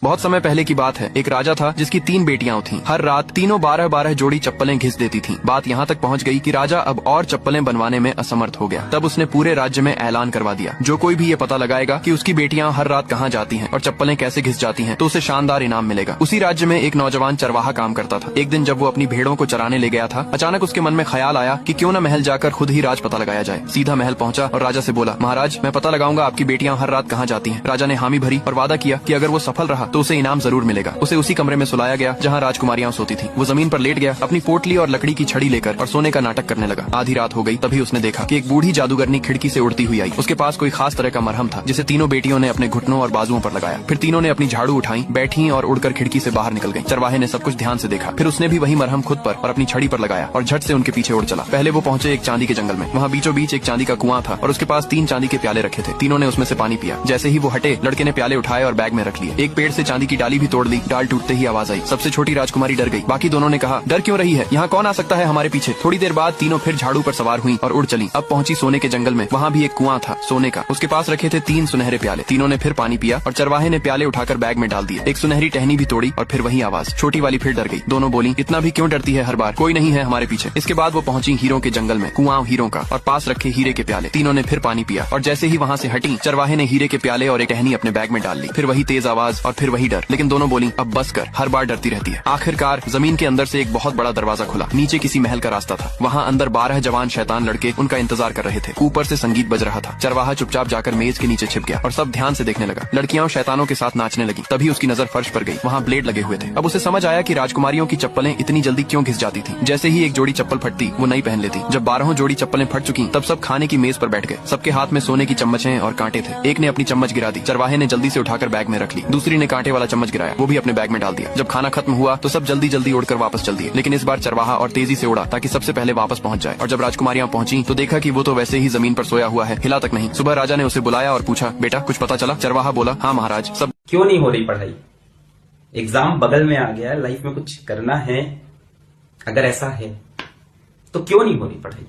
बहुत समय पहले की बात है। एक राजा था जिसकी 3 बेटियां थीं। हर रात तीनों 12-12 जोड़ी चप्पलें घिस देती थीं। बात यहाँ तक पहुँच गई कि राजा अब और चप्पलें बनवाने में असमर्थ हो गया। तब उसने पूरे राज्य में ऐलान करवा दिया, जो कोई भी ये पता लगाएगा कि उसकी बेटियां हर रात कहाँ जाती हैं और चप्पलें कैसे घिस जाती हैं, तो उसे शानदार इनाम मिलेगा। उसी राज्य में एक नौजवान चरवाहा काम करता था। एक दिन जब वो अपनी भेड़ों को चराने ले गया था, अचानक उसके मन में ख्याल आया कि क्यों न महल जाकर खुद ही राज पता लगाया जाए। सीधा महल पहुंचा और राजा से बोला, महाराज, मैं पता लगाऊंगा आपकी बेटियां हर रात कहाँ जाती हैं। राजा ने हामी भरी और वादा किया कि अगर वो सफल रहा तो उसे इनाम जरूर मिलेगा। उसे उसी कमरे में सुलाया गया जहाँ राजकुमारियां सोती थी। वो जमीन पर लेट गया, अपनी पोटली और लकड़ी की छड़ी लेकर और सोने का नाटक करने लगा। आधी रात हो गई, तभी उसने देखा कि एक बूढ़ी जादूगरनी खिड़की से उड़ती हुई आई। उसके पास कोई खास तरह का मरहम था जिसे तीनों बेटियों ने अपने घुटनों और बाजुओं पर लगाया। फिर तीनों ने अपनी झाड़ू उठाई, बैठी और उड़कर खिड़की से बाहर निकल गई। चरवाहे ने सब कुछ ध्यान से देखा। फिर उसने भी वही मरहम खुद पर और अपनी छड़ी पर लगाया और झट से उनके पीछे उड़ चला। पहले वो पहुंचे एक चांदी के जंगल में। वहाँ बीचों बीच एक चांदी का कुआं था और उसके पास 3 चांदी के प्याले रखे थे। तीनों ने उसमें से पानी पिया। जैसे ही वो हटे, लड़के ने प्याले उठाए और बैग में रख लिए। एक पेड़ से चांदी की डाली भी तोड़ ली। डाल टूटते ही आवाज आई। सबसे छोटी राजकुमारी डर गई। बाकी दोनों ने कहा, डर क्यों रही है, यहाँ कौन आ सकता है हमारे पीछे। थोड़ी देर बाद तीनों फिर झाड़ू पर सवार हुई और उड़ चली। अब पहुंची सोने के जंगल में। वहाँ भी एक कुआं था सोने का। उसके पास रखे थे 3 सुनहरे प्याले। तीनों ने फिर पानी पिया और चरवाहे ने प्याले उठाकर बैग में डाल दिए। एक सुनहरी टहनी भी तोड़ी और फिर वही आवाज। छोटी वाली फिर डर गई। दोनों बोली, इतना भी क्यों डरती है हर बार, कोई नहीं है हमारे पीछे। इसके बाद वो पहुंची हीरों के जंगल में। कुआं हीरों का और पास रखे हीरे के प्याले। तीनों ने फिर पानी पिया और जैसे ही वहाँ से हटी, चरवाहे ने हीरे के प्याले और एक टहनी अपने बैग में डाल ली। फिर वही तेज आवाज और फिर वही डर। लेकिन दोनों बोली, अब बस कर, हर बार डरती रहती है। आखिरकार जमीन के अंदर से एक बहुत बड़ा दरवाजा खुला। नीचे किसी महल का रास्ता था। वहाँ अंदर 12 जवान शैतान लड़के उनका इंतजार कर रहे थे। ऊपर से संगीत बज रहा था। चरवाहा चुपचाप जाकर मेज के नीचे छिप गया और सब ध्यान से देखने लगा। लड़कियां शैतानों के साथ नाचने लगी। तभी उसकी नजर फर्श पर गई। वहाँ ब्लेड लगे हुए थे। अब उसे समझ आया कि राजकुमारियों की चप्पलें इतनी जल्दी क्यों घिस जाती थी। जैसे ही एक जोड़ी चप्पल फटती, वो नई पहन लेती। जब 12 जोड़ी चप्पलें फट चुकी, तब सब खाने की मेज पर बैठ गए। सबके हाथ में सोने की चम्मचें और कांटे थे। एक ने अपनी चम्मच गिरा दी। चरवाहे ने जल्दी से उठाकर बैग में रख ली। दूसरी ने कांटे वाला चम्मच गिराया, वो भी अपने बैग में डाल दिया। जब खाना खत्म हुआ तो सब जल्दी जल्दी उड़कर वापस चल दिए। लेकिन इस बार चरवाहा और तेजी से उड़ा ताकि सबसे पहले वापस पहुंच जाए। और जब राजकुमारियां पहुंची तो देखा कि वो तो वैसे ही जमीन पर सोया हुआ है, हिला तक नहीं। सुबह राजा ने उसे बुलाया और पूछा, बेटा कुछ पता चला। चरवाहा बोला, हाँ महाराज, सब। क्यों नहीं हो रही पढ़ाई? एग्जाम बगल में आ गया, लाइफ में कुछ करना है। अगर ऐसा है तो क्यों नहीं हो रही पढ़ाई?